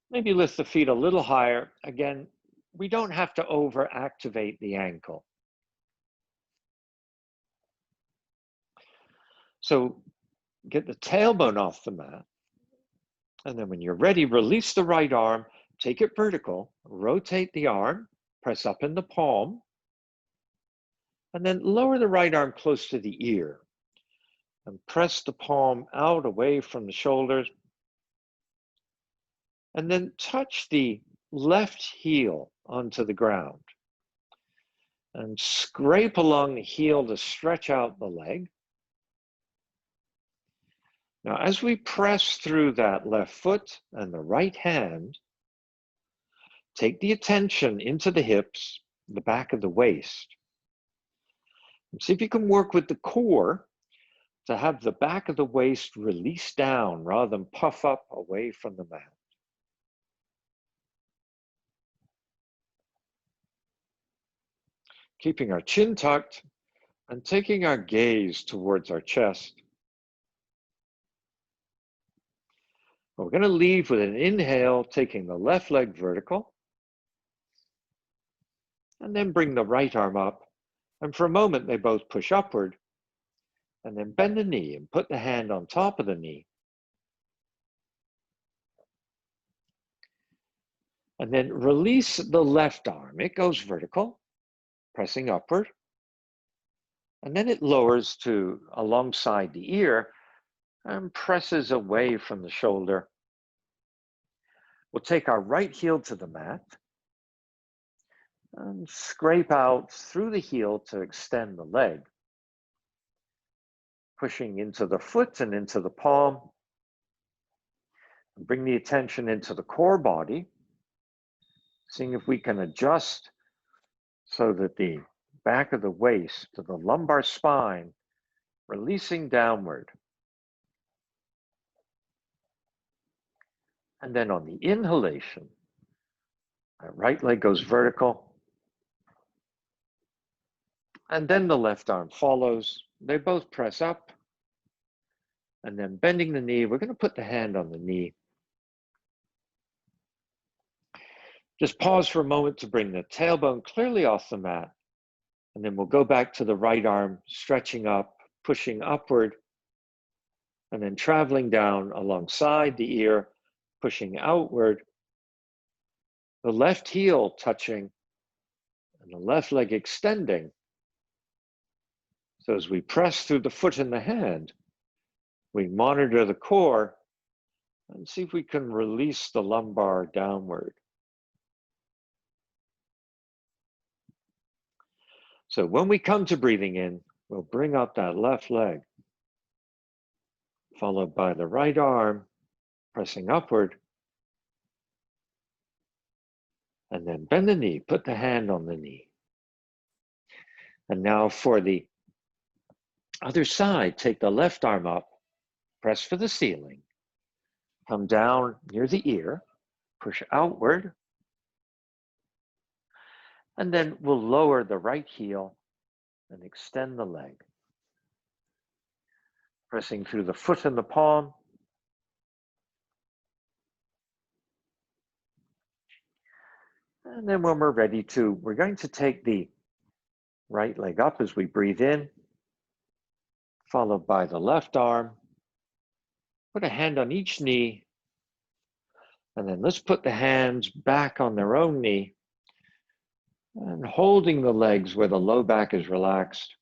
Maybe lift the feet a little higher. Again, we don't have to over-activate the ankle. So get the tailbone off the mat. And then when you're ready, release the right arm, take it vertical, rotate the arm, press up in the palm, and then lower the right arm close to the ear. And press the palm out away from the shoulders. And then touch the left heel onto the ground. And scrape along the heel to stretch out the leg. Now, as we press through that left foot and the right hand, take the attention into the hips, the back of the waist. And see if you can work with the core to have the back of the waist release down rather than puff up away from the mat. Keeping our chin tucked and taking our gaze towards our chest. We're going to leave with an inhale, taking the left leg vertical. And then bring the right arm up. And for a moment, they both push upward. And then bend the knee and put the hand on top of the knee. And then release the left arm. It goes vertical, pressing upward. And then it lowers to alongside the ear and presses away from the shoulder. We'll take our right heel to the mat and scrape out through the heel to extend the leg. Pushing into the foot and into the palm. Bring the attention into the core body, seeing if we can adjust so that the back of the waist to the lumbar spine, releasing downward. And then on the inhalation, our right leg goes vertical. And then the left arm follows. They both press up. And then bending the knee, we're going to put the hand on the knee. Just pause for a moment to bring the tailbone clearly off the mat. And then we'll go back to the right arm, stretching up, pushing upward, and then traveling down alongside the ear, pushing outward. The left heel touching and the left leg extending. So as we press through the foot and the hand, we monitor the core and see if we can release the lumbar downward. So when we come to breathing in, we'll bring up that left leg, followed by the right arm, pressing upward. And then bend the knee, put the hand on the knee. And now for the other side, take the left arm up, press for the ceiling, come down near the ear, push outward, and then we'll lower the right heel and extend the leg. Pressing through the foot and the palm. And then when we're ready to, we're going to take the right leg up as we breathe in, followed by the left arm. Put a hand on each knee, and then let's put the hands back on their own knee and holding the legs where the low back is relaxed.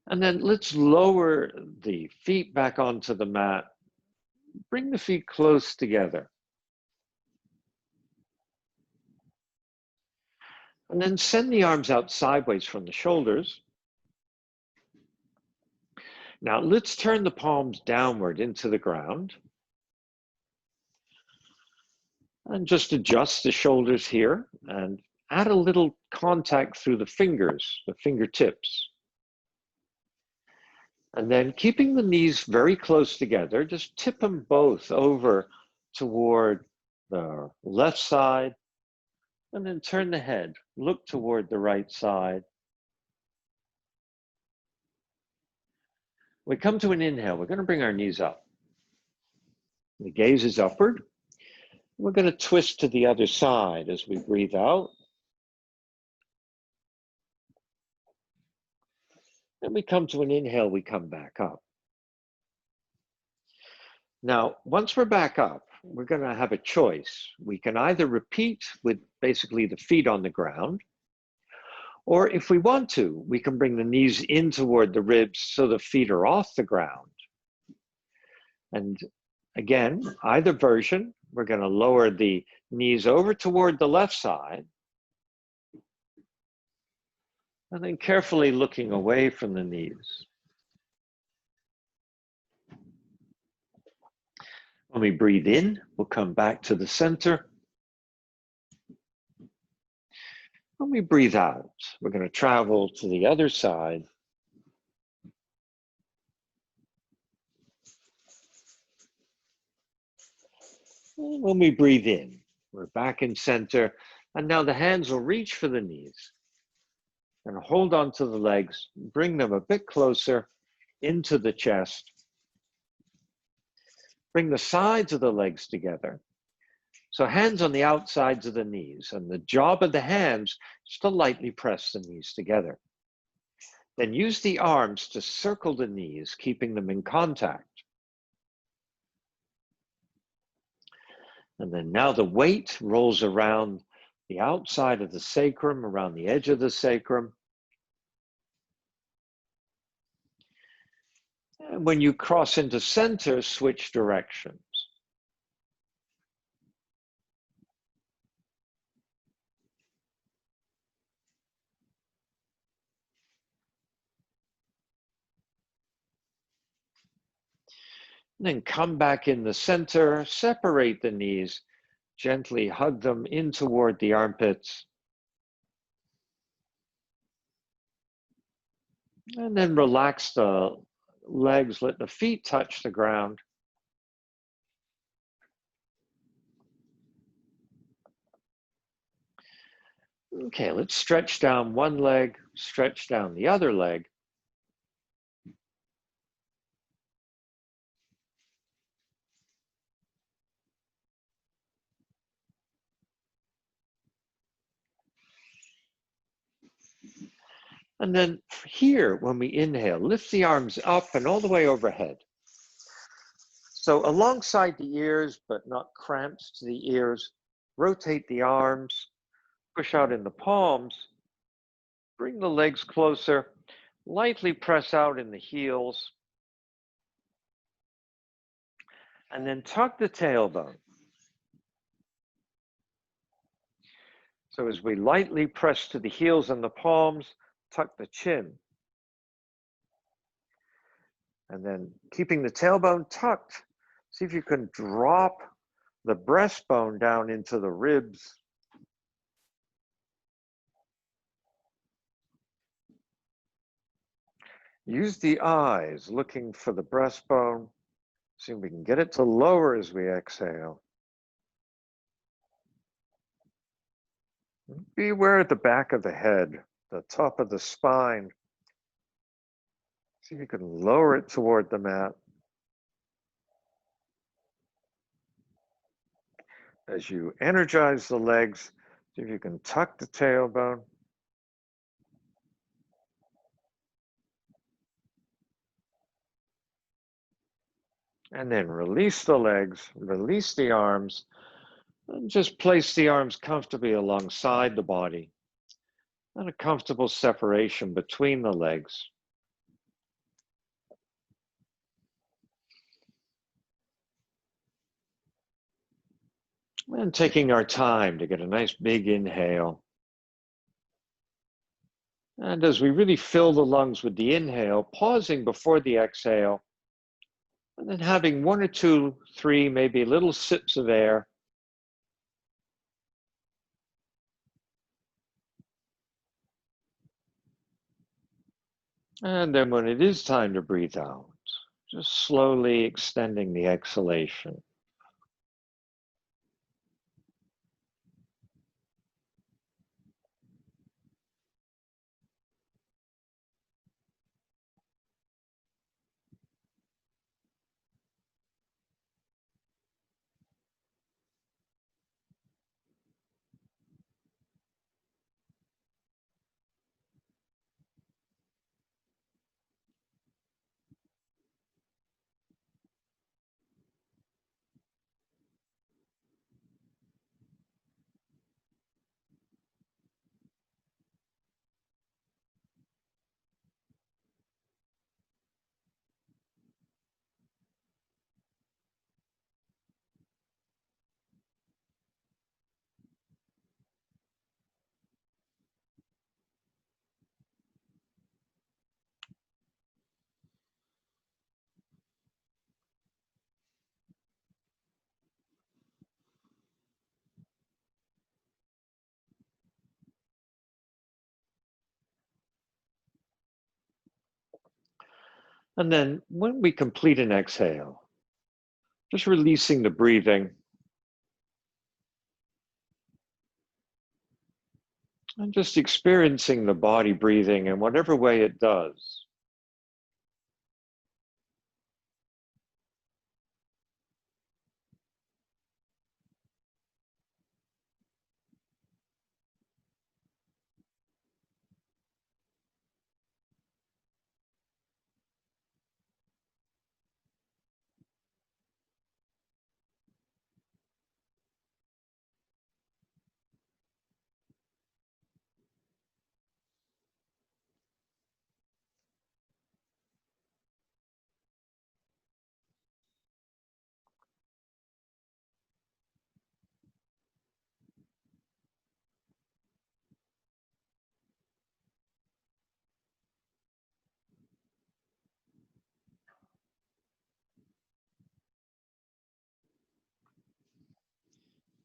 And then let's lower the feet back onto the mat. Bring the feet close together. And then send the arms out sideways from the shoulders. Now let's turn the palms downward into the ground. And just adjust the shoulders here and add a little contact through the fingers, the fingertips. And then keeping the knees very close together, just tip them both over toward the left side, and then turn the head, look toward the right side. We come to an inhale, we're going to bring our knees up. The gaze is upward. We're going to twist to the other side as we breathe out. Then we come to an inhale, we come back up. Now, once we're back up, we're going to have a choice. We can either repeat with basically the feet on the ground, or if we want to, we can bring the knees in toward the ribs so the feet are off the ground. And again, either version, we're going to lower the knees over toward the left side, and then carefully looking away from the knees. When we breathe in, we'll come back to the center. When we breathe out, we're going to travel to the other side. And when we breathe in, we're back in center. And now the hands will reach for the knees and hold on to the legs, bring them a bit closer into the chest. Bring the sides of the legs together. So hands on the outsides of the knees, and the job of the hands is to lightly press the knees together. Then use the arms to circle the knees, keeping them in contact. And then now the weight rolls around the outside of the sacrum, around the edge of the sacrum. And when you cross into center, switch directions. And then come back in the center, separate the knees, gently hug them in toward the armpits. And then relax the legs, let the feet touch the ground. Okay, let's stretch down one leg, stretch down the other leg. And then here, when we inhale, lift the arms up and all the way overhead. So alongside the ears, but not cramps to the ears, rotate the arms, push out in the palms, bring the legs closer, lightly press out in the heels, and then tuck the tailbone. So as we lightly press to the heels and the palms, tuck the chin. And then keeping the tailbone tucked, see if you can drop the breastbone down into the ribs. Use the eyes looking for the breastbone. See if we can get it to lower as we exhale. Be aware at the back of the head, the top of the spine. See if you can lower it toward the mat. As you energize the legs, see if you can tuck the tailbone. And then release the legs, release the arms, and just place the arms comfortably alongside the body and a comfortable separation between the legs. And taking our time to get a nice big inhale. And as we really fill the lungs with the inhale, pausing before the exhale, and then having one or two, three, maybe little sips of air. And then when it is time to breathe out, just slowly extending the exhalation. And then when we complete an exhale, just releasing the breathing and just experiencing the body breathing in whatever way it does.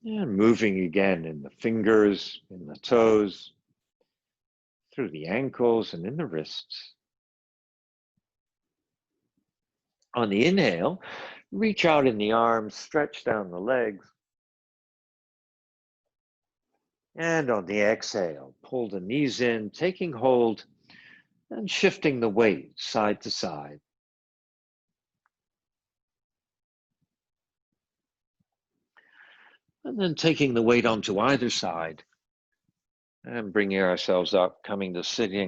And moving again in the fingers, in the toes, through the ankles and in the wrists. On the inhale, reach out in the arms, stretch down the legs. And on the exhale, pull the knees in, taking hold and shifting the weight side to side. And then taking the weight onto either side and bringing ourselves up, coming to sitting